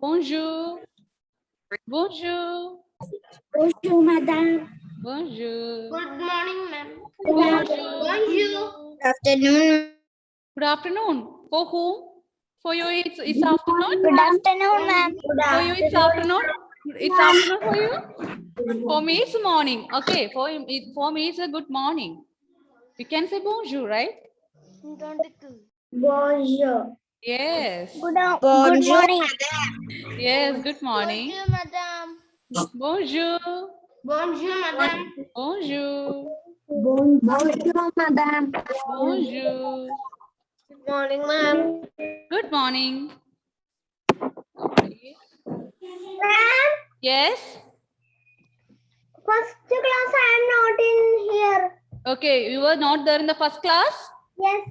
Bonjour. Bonjour. Bonjour, madame. Bonjour. Good morning, ma'am. Bonjour. Bonjour. Good afternoon. Good afternoon. For whom? For you, it's afternoon. Good afternoon, ma'am. For you, it's afternoon. It's afternoon for you. For me, it's morning. Okay. For me, it's a good morning. You can say bonjour, right? Bonjour. Yes. Good morning. Yes. Good morning. Bonjour, madam. Bonjour. Bonjour, madam. Bonjour. Bonjour, madame. Bonjour. Good morning, ma'am. Good morning. Okay. Ma'am, Yes. first class I am not in here. Okay. You were not there in the first class? Yes.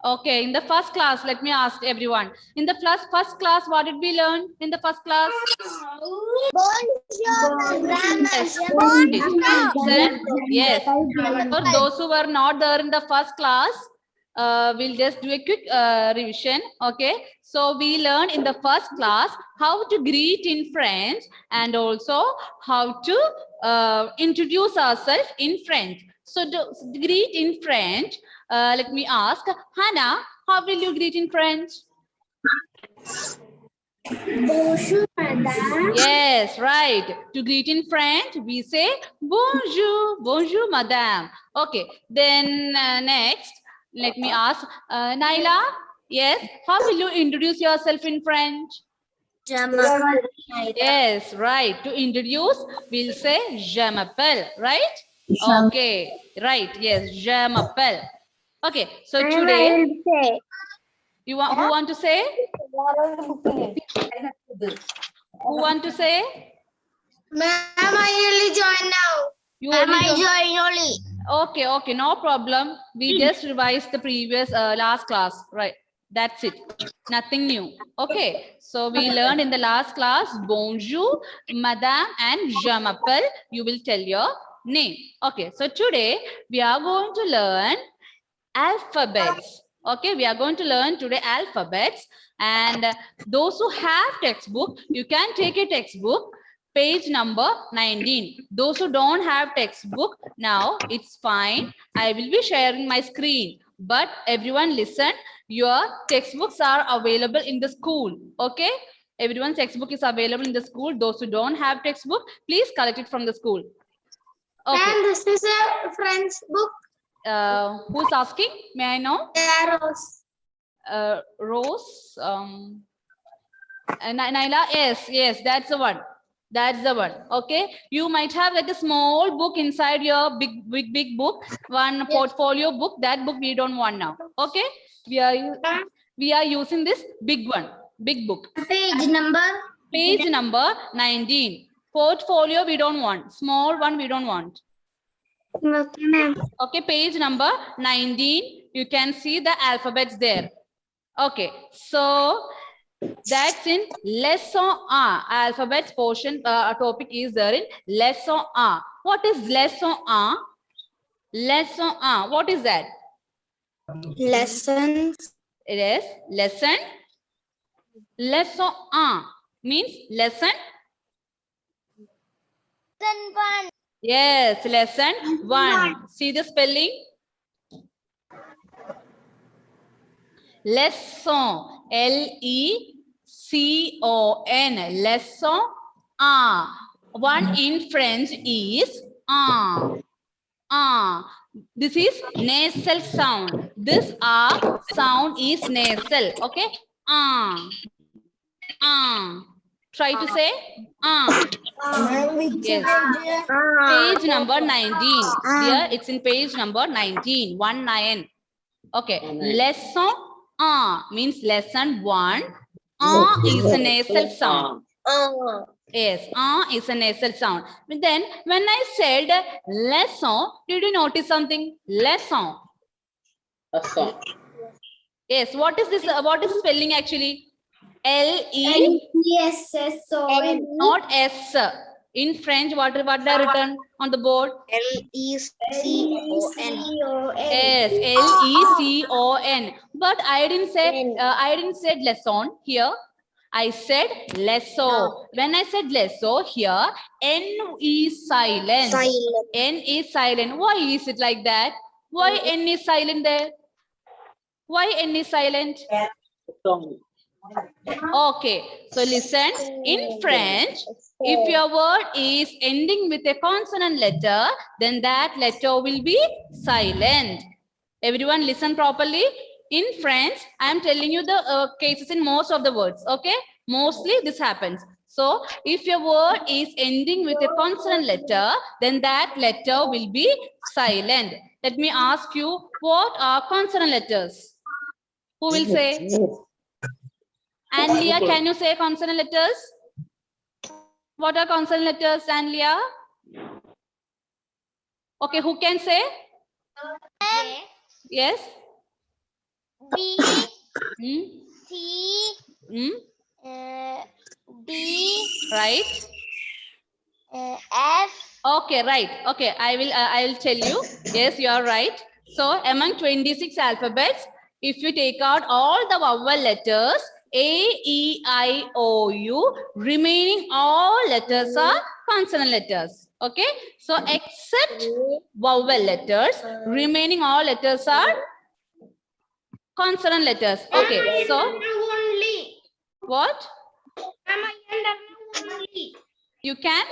Okay. In the first class, let me ask everyone. In the first class, what did we learn in the first class? Bonjour, madame. Listen. Yes. For those who were not there in the first class, we'll just do a quick revision. Okay. So we learned in the first class how to greet in French and also how to introduce ourselves in French. So to greet in French, let me ask Hannah, how will you greet in French? Bonjour, madame. Yes, right. To greet in French, we say bonjour, bonjour, madame. Okay, then next, let me ask Naila. Yes, how will you introduce yourself in French? Yes, right. To introduce, we'll say je m'appelle, right? Okay, right. Yes, je m'appelle. Okay, so today, who want to say? Who want to say? Ma'am, I only join now. You Ma'am, only I join- join only. Okay, no problem. We just revised the previous last class, right? That's it. Nothing new. Okay, so we learned in the last class, bonjour, madame, and je m'appelle. You will tell your name. Okay, so today we are going to learn alphabets. Okay, we are going to learn today alphabets. And those who have textbook, you can take a textbook. Page number 19. Those who don't have textbook, now it's fine. I will be sharing my screen. But everyone listen, your textbooks are available in the school. Okay? Everyone's textbook is available in the school. Those who don't have textbook, please collect it from the school. Okay. Ma'am, this is a French book. Who's asking? May I know? Arrows. Rose. Naila, yes, that's the one. That's the one. Okay, you might have like a small book inside your big book, one portfolio book. That book we don't want now. Okay, we are using this big one, big book. Page number. Page number 19. Portfolio we don't want. Small one we don't want. Okay, ma'am. Okay, page number 19. You can see the alphabets there. Okay, so that's in lesson 1. Alphabets portion topic is there in lesson 1. What is lesson 1? Lesson 1. What is that? Lessons. It is lesson. Lesson 1 means lesson. One. Yes, lesson 1. See the spelling? Lesson. L-E-C-O-N. Lesson. One in French is This is nasal sound. This sound is nasal. Okay. Try to say Yes. Page number 19. Here it's in page number 19. 19. Okay. Lesson means lesson 1. Is a nasal sound. Yes, is a nasal sound. But then when I said lesson, did you notice something? Lesson. Yes, what is this? What is the spelling actually? L-E-S-S-O-N. Not S. In French, what they written on the board? L-E-C-O-N. Yes, L-E-C-O-N. But I didn't say lesson here. I said lesso. When I said lesso, here N is silent. Silent. N is silent. Why is it like that? Why N is silent there? Why N is silent? Okay, so listen. In French, if your word is ending with a consonant letter, then that letter will be silent. Everyone listen properly. In French, I am telling you the cases in most of the words. Okay, mostly this happens. So if your word is ending with a consonant letter, then that letter will be silent. Let me ask you, what are consonant letters? Who will say? And Leah, can you say consonant letters? What are consonant letters, and Leah? Okay, who can say? Yes. B, Hmm? C, Hmm? D, Right. F. Okay, right. Okay, I will tell you. Yes, you are right. So among 26 alphabets, if you take out all the vowel letters, A, E, I, O, U, remaining all letters are consonant letters. Okay, so except vowel letters, remaining all letters are consonant letters. Okay, so Only. what? Only. You can?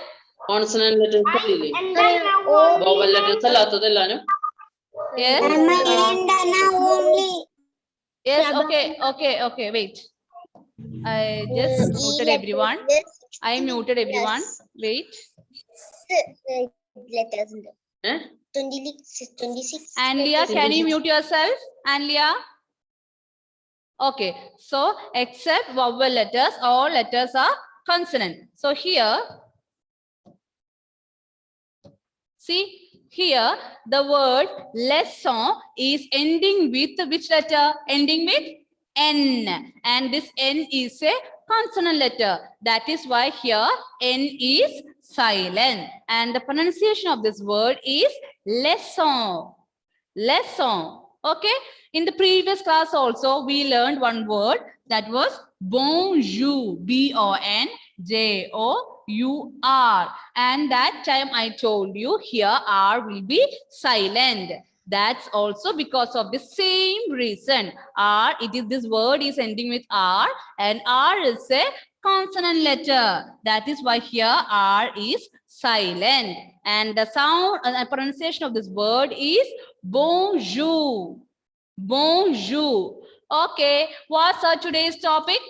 Consonant letters അല്ലേ Only. vowel letters അല്ലാത്തതെല്ലാനും Yes. Only. Yes, okay, wait. I just muted everyone. I muted everyone. Wait. Letters. Uh 26. Anlia, can you mute yourself? Anlia? Okay, so except vowel letters, all letters are consonant. So here, see, here the word lesson is ending with which letter? Ending with N. And this N is a consonant letter. That is why here N is silent. And the pronunciation of this word is lesson. Lesson. Okay. In the previous class also, we learned one word that was bonjour. B-O-N-J-O-U-R. And that time I told you here R will be silent. That's also because of the same reason. R, this word is ending with R, and R is a consonant letter. That is why here R is silent. And the sound and pronunciation of this word is bonjour. Bonjour. Okay, what's our today's topic?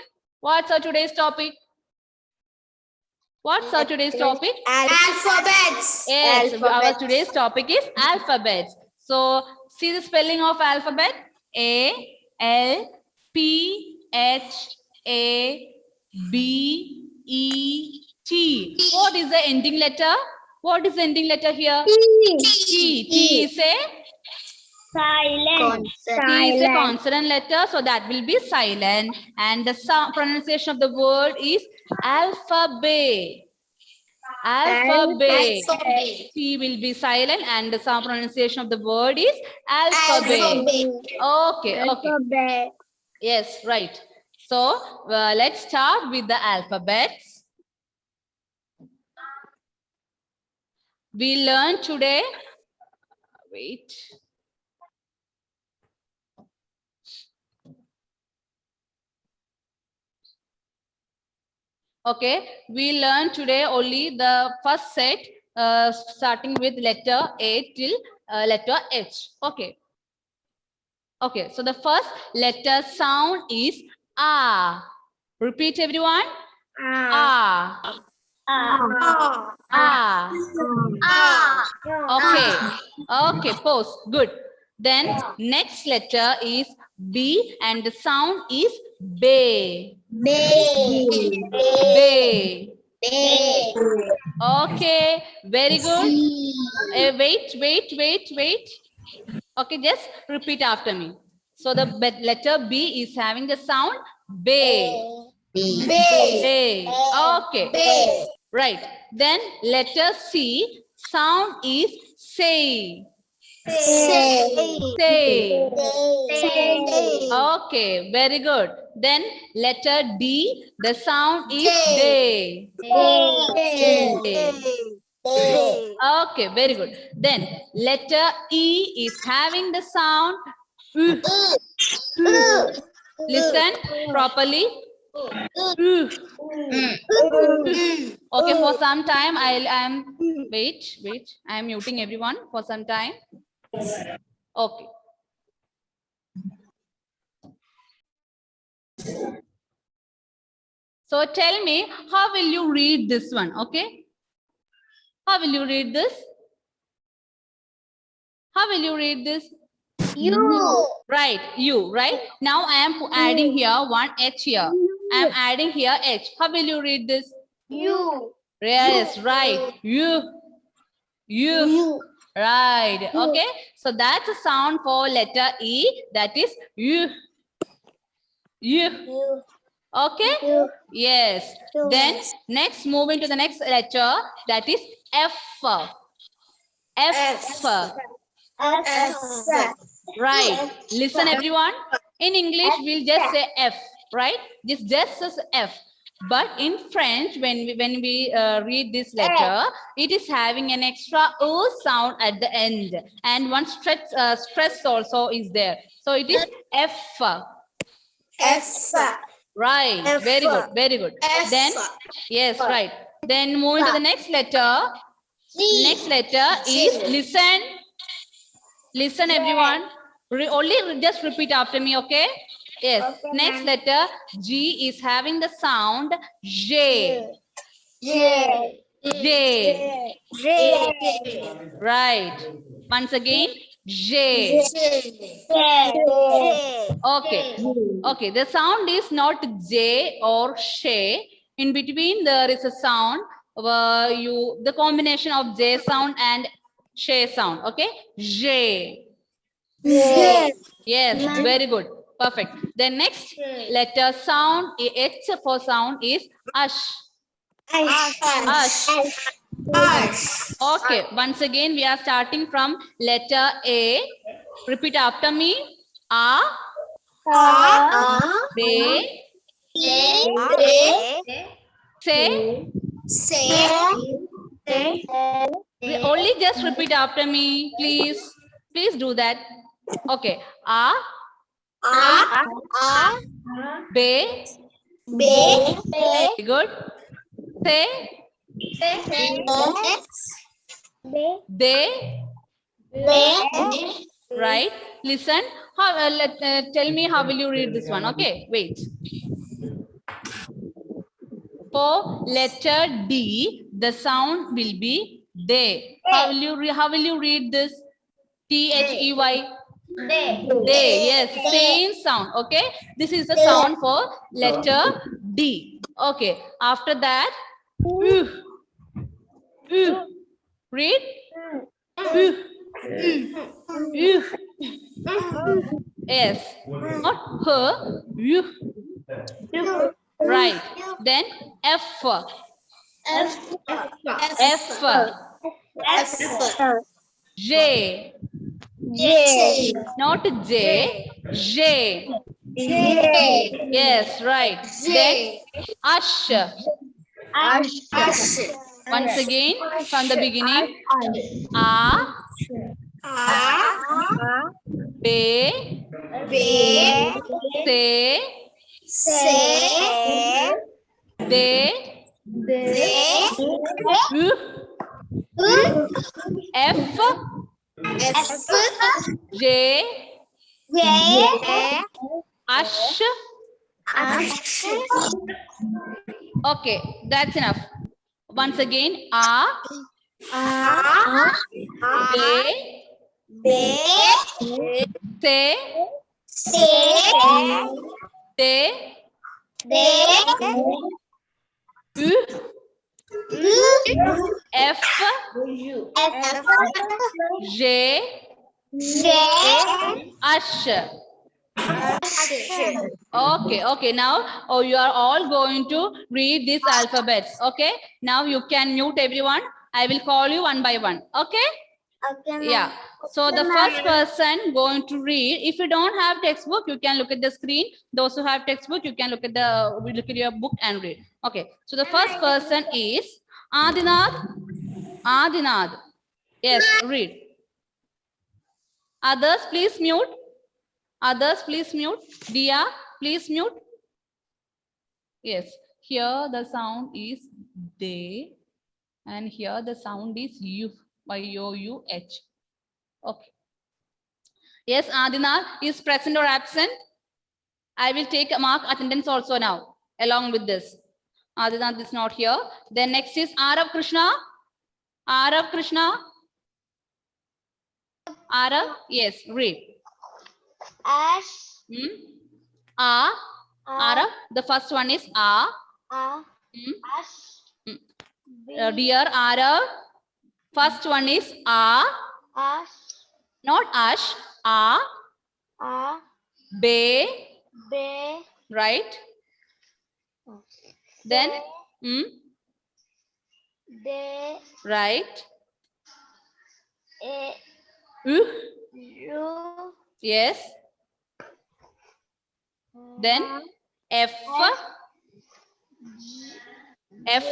What's our today's topic? What's our today's topic? Alphabets. Yes, our today's topic is alphabets. So, see the spelling of alphabet. A, L, P, H, A, B, E, T. What is the ending letter? What is the ending letter here? T. T is a Silent. T is a consonant letter, so that will be silent. And the pronunciation of the word is alphabet. Alphabet. T will be silent, and the sound pronunciation of the word is alphabet. Okay. Yes, right. So let's start with the alphabets. We learned today. Wait. Okay, we learned today only the first set, starting with letter A till letter H. Okay. Okay, so the first letter sound is A. Repeat, everyone. A. A. Okay. Okay, pause. Good. Then next letter is B, and the sound is B. Bay. Okay, very good. Wait. Okay, just repeat after me. So the letter B is having the sound bay. Bay. Okay. Right. Then letter C, sound is say. Say. Say. Okay, very good. Then letter D, the sound is day. Okay, very good. Then letter E is having the sound U. Listen properly. U. Okay, for some time I am wait. I am muting everyone for some time. Okay. So tell me, how will you read this one? Okay. How will you read this? How will you read this? Right, you, right? Now I am adding here one H here. I am adding here H. How will you read this? Yes, right. You. Right. Okay. So that's a sound for letter E. That is you. Okay. Yes. Then next, moving to the next letter. That is F. F. Right. Listen, everyone. In English, we'll just say F. Right. This just says F. But in French, when we read this letter, it is having an extra O sound at the end, and one stress also is there. So it is F. Right. F. Very good. Very good. F. Then yes, right. Then moving to the next letter. Next letter is listen. Listen, everyone. Only just repeat after me, okay? Yes. Okay, Next ma'am. letter G is having the sound J. J. Right. Once again, J. Okay. Okay. The sound is not J or She. In between, there is a sound. The combination of J sound and She sound. Okay. J. Yes. Very good. Perfect. The next letter sound, H for sound is Ash. Ash. Okay. Once again, we are starting from letter A. Repeat after me. A. Be. Say. Only just repeat after me, please. Please do that. Okay. A. Be. Very good. Say. They. Right. Listen. Tell me how will you read this one? Okay. Wait. For letter D, the sound will be they. How will you read this? T-H-E-Y. They. Yes. Same sound. Okay. This is the sound for letter D. Okay. After that, read. Yes. Not her. Right. Then F. J. Not J. J. Yes, right. Then Ash. Once again, from the beginning. A. Be. Say. They. F. J. Ash. Okay, that's enough. Once again, A. Be. Say. They. F. J. Ash. Okay. Now, you are all going to read these alphabets. Okay. Now you can mute everyone. I will call you one by one. Okay. Okay, ma'am. Yeah. So the first person going to read. If you don't have textbook, you can look at the screen. Those who have textbook, you can look at your book and read. Okay. So the first person is Adinath. Adinath. Yes, read. Others, please mute. Others, please mute. Dia, please mute. Yes. Here the sound is they, and here the sound is you, Y-O-U-H. Okay. Yes, Adinath is present or absent. I will take a mark attendance also now, along with this. Adinath is not here. Then next is Arav Krishna. Arav Krishna. Arav, yes, read. Ash. A. Arav, the first one is A. Ash. Dear Arav, first one is A. Ash. Not Ash. A. A. Be. Be. Right. Then De. right. E. U. Yes. Then F. F.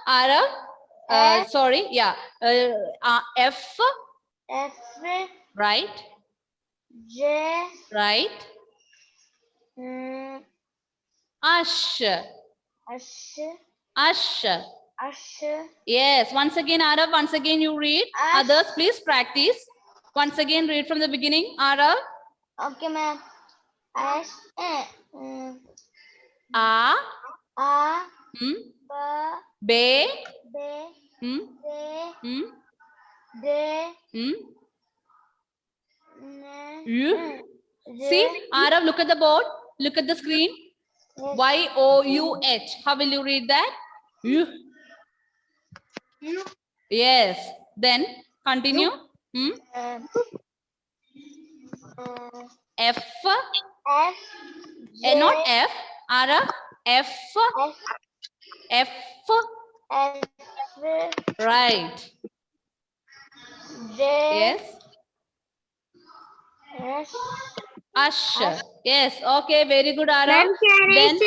Arav. Sorry. Yeah. F. F. Right. J. Right. Ash. Ash. Ash. Ash. Yes. Once again, Arav. Once again, you read. Ash. Others, please practice. Once again, read from the beginning. Arav. Okay, ma'am. Ash. A. A. Be. Be. De. De. U. See, Arav, look at the board. Look at the screen. Y-O-U-H. How will you read that? U. Yes. Then continue. F. F. Not F. Arav. F. F. F. Right. J. Yes. S. Ash. Yes. Okay. Very good, Arav. Then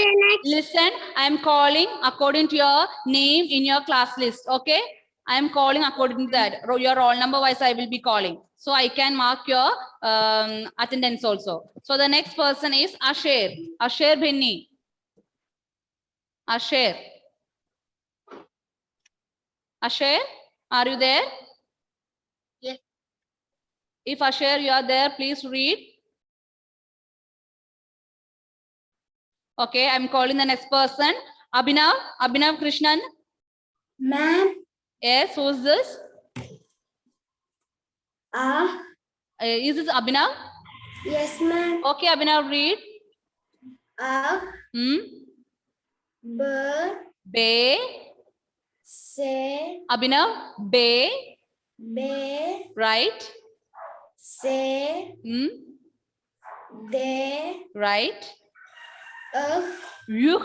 listen. I am calling according to your name in your class list. Okay. I am calling according to that. Your roll number wise, I will be calling. So I can mark your attendance also. So the next person is Asher. Asher Bhinni. Asher. Asher, are you there? Yes. If Asher, you are there, please read. Okay, I'm calling the next person. Abhinav. Abhinav Krishnan. Ma'am. Yes, who's this? Is this Abhinav? Yes, ma'am. Okay, Abhinav, read. B. Be. Se. Abhinav, be. Be. Right. Se. De. Right. F. Yuh.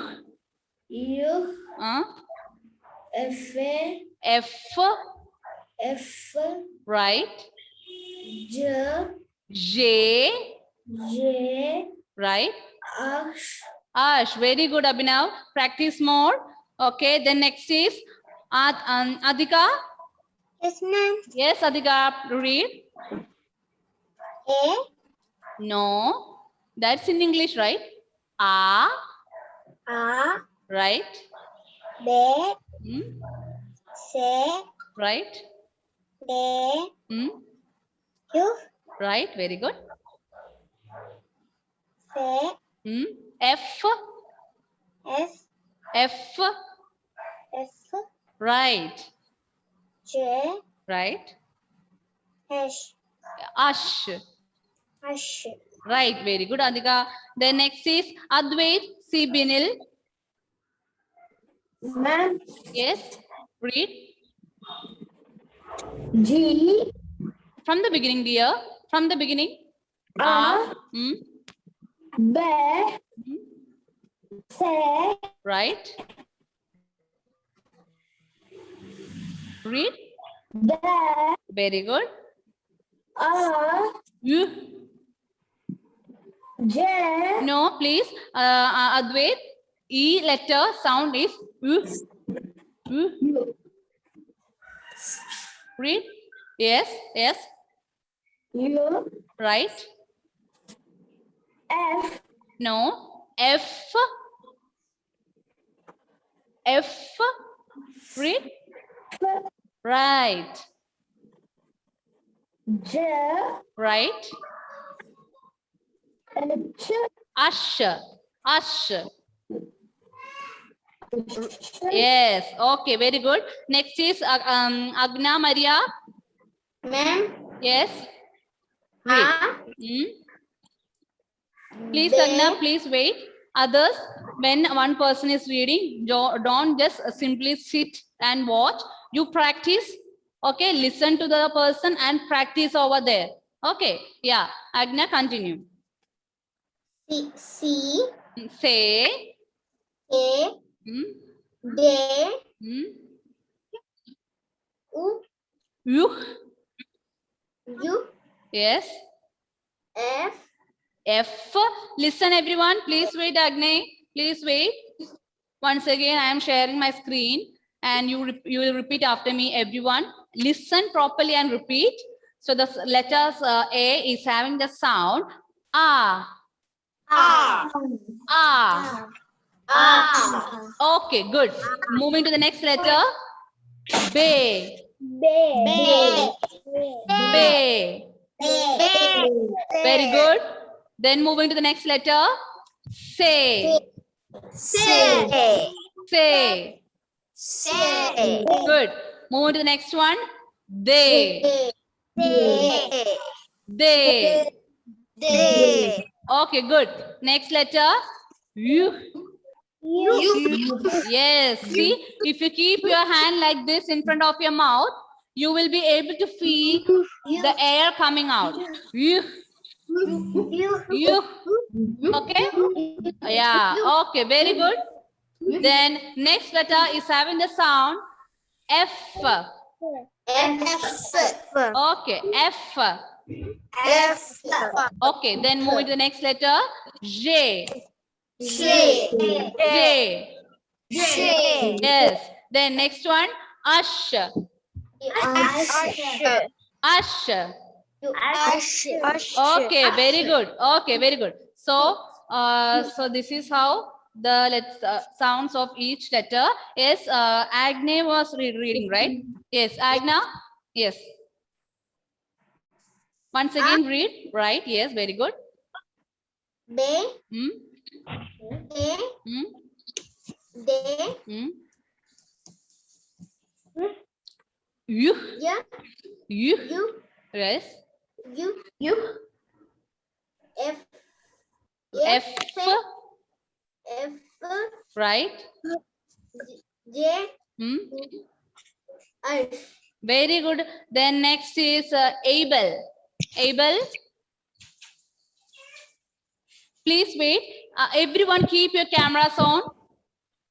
U. F. F. F. Right. J. J. J. Right. Ash. Ash, very good, Abhinav. Practice more. Okay, then next is Adhika. Yes, ma'am. Yes, Adhika, read. A. No, that's in English, right? A. Right. B. C. Right. D. U. Right, very good. C. F. S. F. F. Right. J. Right. H. Ash. Ash. Right, very good, Adhika. Then next is Advait C. Binil. Ma'am. Yes, read. G. From the beginning, dear. From the beginning. A. B. C. Right. Read. D. Very good. U. J. No, please. Advait, E letter sound is U. U. U. Read. Yes, yes. U. Right. F. No. F. F. Read. F. Right. J. Right. H. Ash. Ash. H. Yes. Okay. Very good. Next is Agna Maria. Ma'am. Yes. Read. A. Hmm? Please, B. Agna, please wait. Others, when one person is reading, don't just simply sit and watch. You practice. Okay. Listen to the person and practice over there. Okay. Yeah. Agna, continue. C. C. Say. A. Hmm? D. Hmm? U. You. U. Yes. F. F. Listen, everyone. Please wait, Agni. Please wait. Once again, I am sharing my screen, and you will repeat after me, everyone. Listen properly and repeat. So the letters A is having the sound ah. A. Ah. A. Okay, good. Moving to the next letter. B. B. B. Very good. Then moving to the next letter. Say. Say. Say. Say. Good. Moving to the next one. They. They. Okay, good. Next letter. You. Yes. See, if you keep your hand like this in front of your mouth, you will be able to feel the air coming out. You. You. Okay. Yeah. Okay. Very good. Then next letter is having the sound F. Okay. F. Okay. Then moving to the next letter. J. J. Yes. Then next one. Ash. Ash. Okay. Very good. Okay. Very good. So, so this is how the sounds of each letter. Yes. Agna was reading, right? Yes. Agna. Yes. Once again, read. Right. Yes. Very good. B. Hmm? A. Hmm? D. Hmm? You. Y. You. U. Yes. U. F. F. F. Right. J. Hmm? I. Very good. Then next is Abel. Abel. Please wait. Everyone keep your cameras on.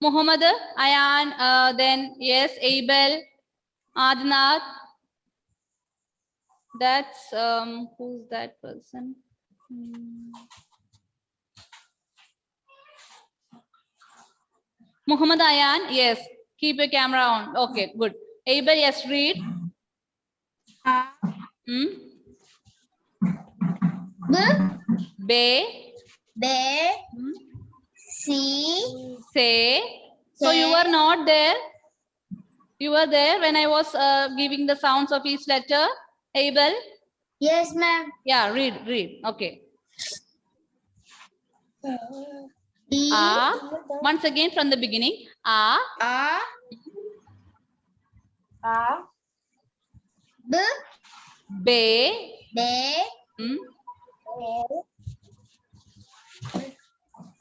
Muhammad, Ayan, then yes, Abel, Adnath. That's who's that person? Muhammad Ayan, yes. Keep your camera on. Okay, good. Abel, yes, read. Hmm? Be. Hmm? Say. So you were not there. You were there when I was giving the sounds of each letter. Abel. Yes, ma'am. Yeah, read. Okay. D. Once again from the beginning. A. B. Be. B. Hmm?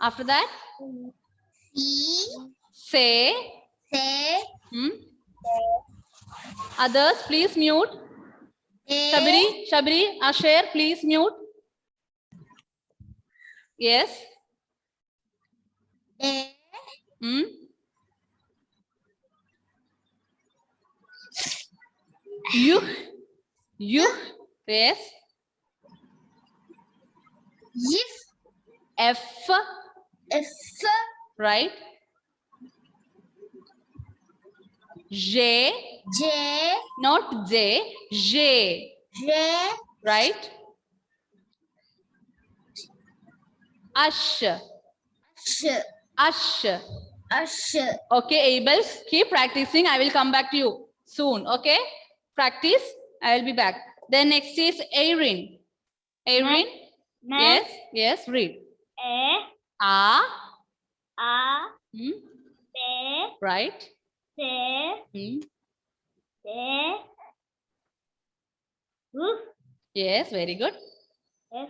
After that. C. Say. C. Hmm? Others, please mute. Shabri, Asher, please mute. Yes. A. Hmm? You. Yes. If. F. If. Right. J. J. Not J. J. J. Right. Ash. Sh. Ash. Ash. Okay, Abel, keep practicing. I will come back to you soon. Okay, practice. I will be back. Then next is Erin. Erin. Yes. Yes. Read. A. A. A. Hmm. B. Right. C. Hmm. D. F. Yes. Very good. F.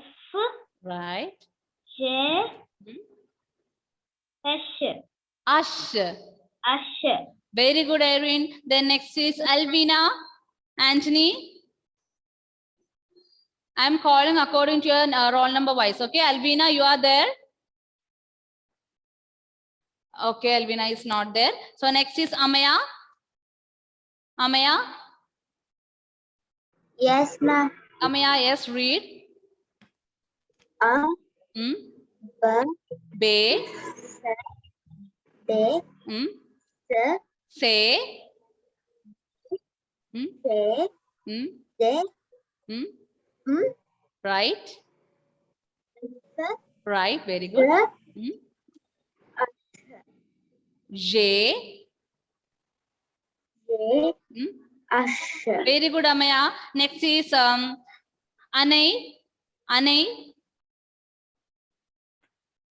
Right. J. Hmm. H. Ash. Ash. Very good, Erin. Then next is Alvina. Anthony. I'm calling according to your roll number wise. Okay, Alvina, you are there. Okay, Alvina is not there. So next is Amaya. Amaya. Yes, ma'am. Amaya, yes, read. A. Hmm. B. Be. B. Hmm. C. Say. Hmm. C. Hmm. D. Hmm. M. Right. S. Right. Very good. D. Hmm. J. J. Hmm. Ash. Very good, Amaya. Next is Anay. Anay.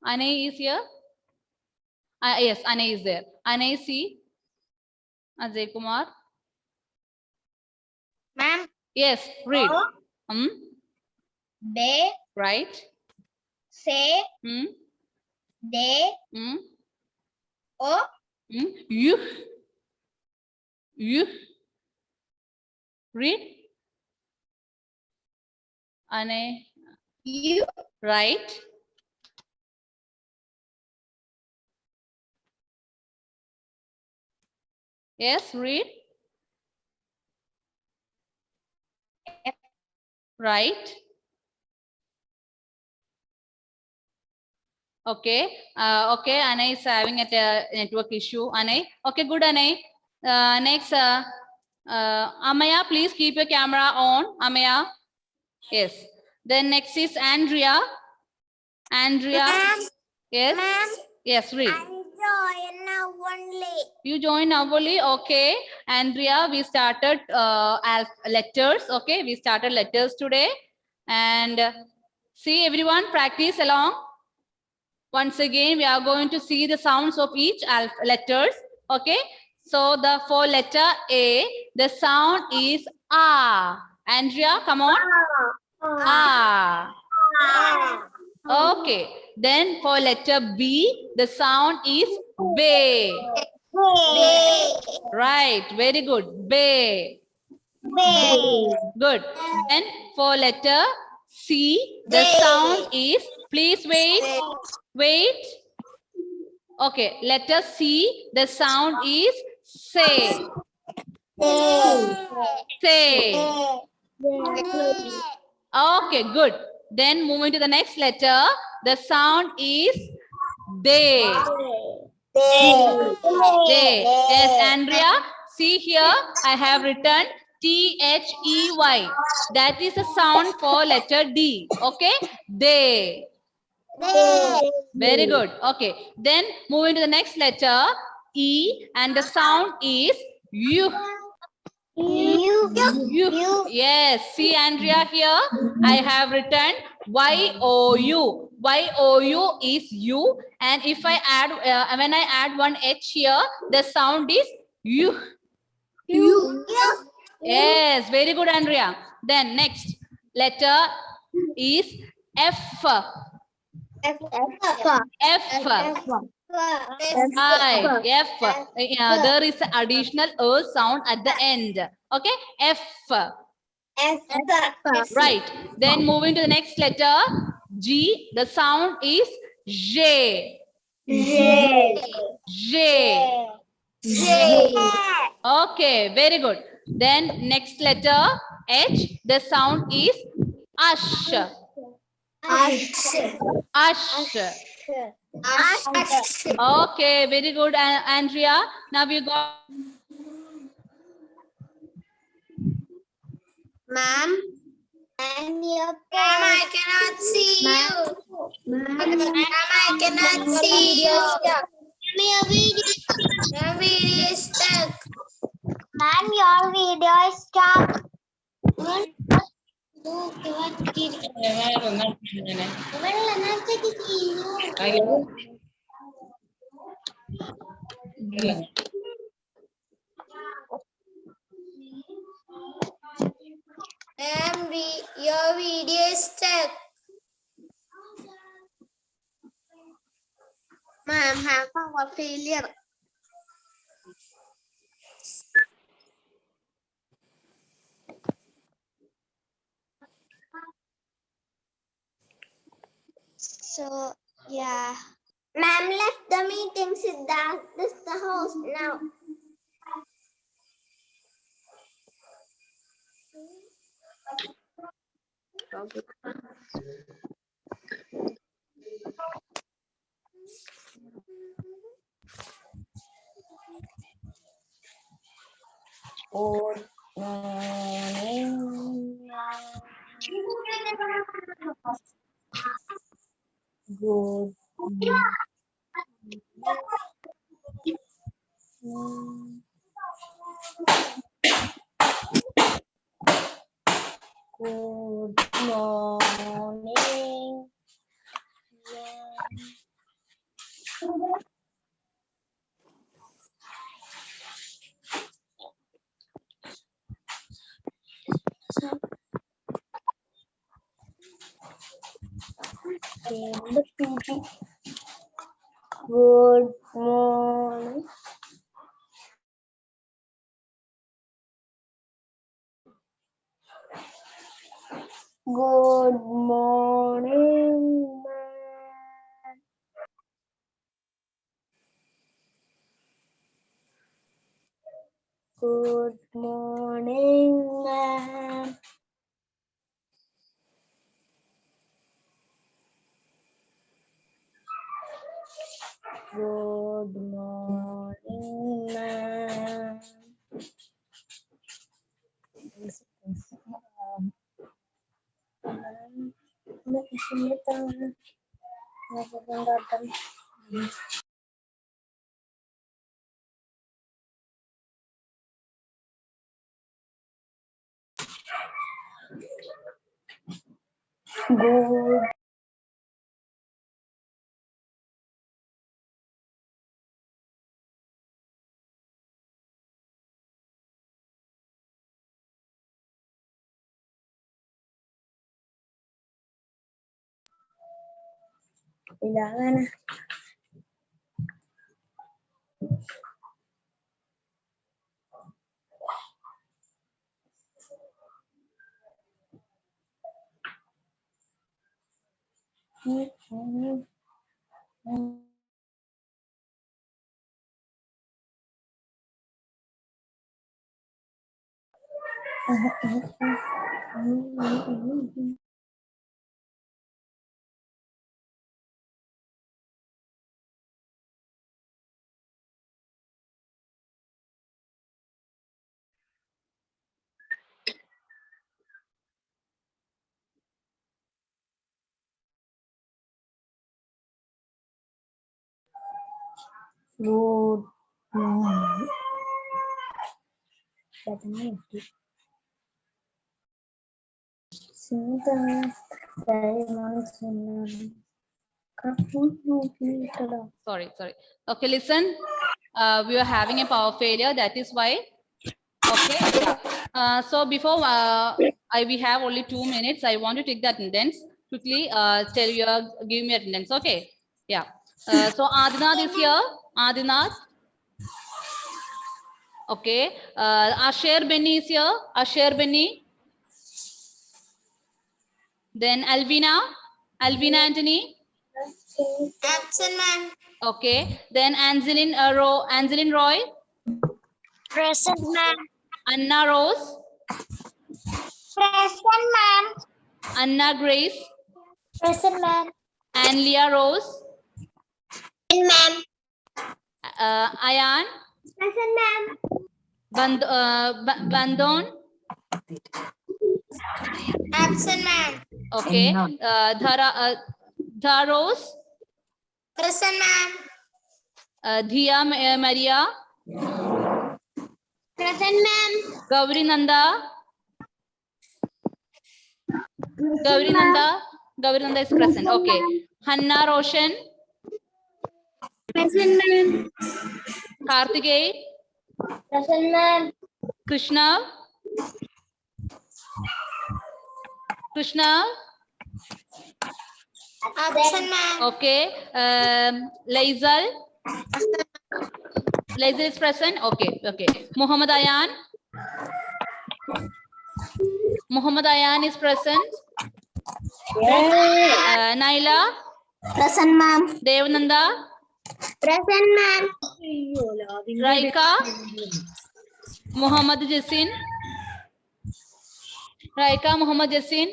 Anay is here. Yes, Anay is there. Anay, see. Ajay Kumar. Ma'am. Yes, read. O. Hmm. B. Right. C. Hmm. D. Hmm. O. Hmm. You. You. Read. Anay. U. Right. Yes, read. F. Right. Okay. Okay, Anay is having a network issue. Anay. Okay, good, Anay. Next, Amaya, please keep your camera on. Amaya. Yes. Then next is Andrea. Andrea. Yes. Yes, read. Join now only. You join now only. Okay. Andrea, we started letters. Okay. We started letters today. And see everyone practice along. Once again, we are going to see the sounds of each letters. Okay. So the for letter A, the sound is ah. Andrea, come on. Ah. Okay. Then for letter B, the sound is bay. Right. Very good. Bay. Good. Then for letter C, the sound is, please wait. Wait. Okay. Letter C, the sound is say. Say. Okay, good. Then moving to the next letter, the sound is they. They. Yes, Andrea. See here, I have written THEY. That is a sound for letter D. Okay, they. Very good. Okay. Then moving to the next letter, E, and the sound is U. You. Yes. See, Andrea, here I have written YOU. YOU is you. And if I add, when I add one H here, the sound is you. Yes. Very good, Andrea. Then next letter is F. F. Right. F. There is an additional sound at the end. Okay. F. Right. Then moving to the next letter, G. The sound is J. J. Okay. Very good. Then next letter, H. The sound is ash. Ash. Ash. Ash. Okay, very good, Andrea. Now you got. Ma'am. Ma'am, I cannot see you. Ma'am, I cannot see you. Your video is stuck. Ma'am, your video is stuck. Ma'am, your video is stuck. Ma'am, have a failure. So, yeah. Ma'am left the meeting, Siddharth. This is the host now. Good morning. Good morning. Good morning. Good morning. Good morning, ma'am. Good morning, ma'am. Good morning, ma'am. Good kailangan na. Good morning. Sorry. Okay, listen. We are having a power failure. That is why. Okay. Yeah. So before we have only 2 minutes. I want to take the attendance quickly. Give me attendance. Okay. Yeah. So Adinath is here. Adinath. Okay. Asher Benny is here. Asher Benny. Then Alvina Anthony. Absent, ma'am. Okay. Then Angeline Roy. Present, ma'am. Anna Rose. Present, ma'am. Anna Grace, Present, ma'am. Anlia Rose, Ma'am. Ayan, Present, ma'am. Bandon, Absent, ma'am. okay, Dha Rose, Present, ma'am. Dhia Maria, Present, ma'am. Gauri Nanda, Gauri Nanda is present. Okay, Hanna Roshan, Present, ma'am. Karthikey, Present, ma'am. Krishna, Absent, ma'am. okay, Laizal is present. Okay, Muhammad Ayan is present. Naila, Present, ma'am. Devnanda, Present, ma'am. Raika, Muhammad Jassin,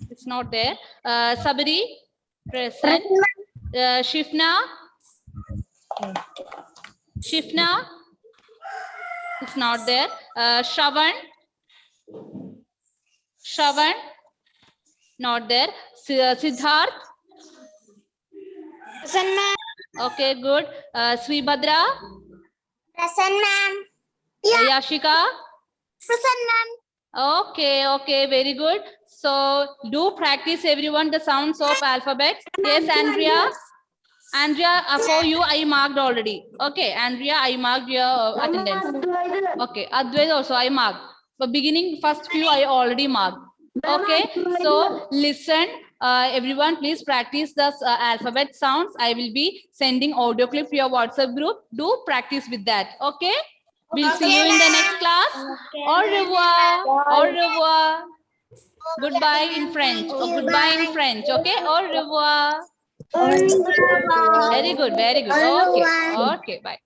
it's not there. Sabri, present. Shifna, it's not there. Shravan, not there. Siddharth, Present, ma'am. okay, good. Sribhadra, Present, ma'am. Yashika, Present, ma'am. okay, very good. So do practice everyone the sounds of alphabets. Yes, Andrea, for you I marked already. Okay, Andrea, I marked your attendance. Okay, Advait also I marked. But beginning first few I already marked. Okay, so listen, everyone, please practice the alphabet sounds. I will be sending audio clip to your WhatsApp group. Do practice with that. Okay, we'll see you in the next class. Au revoir. Goodbye in French. Oh, goodbye in French. Okay, au revoir. Very good. Okay, bye.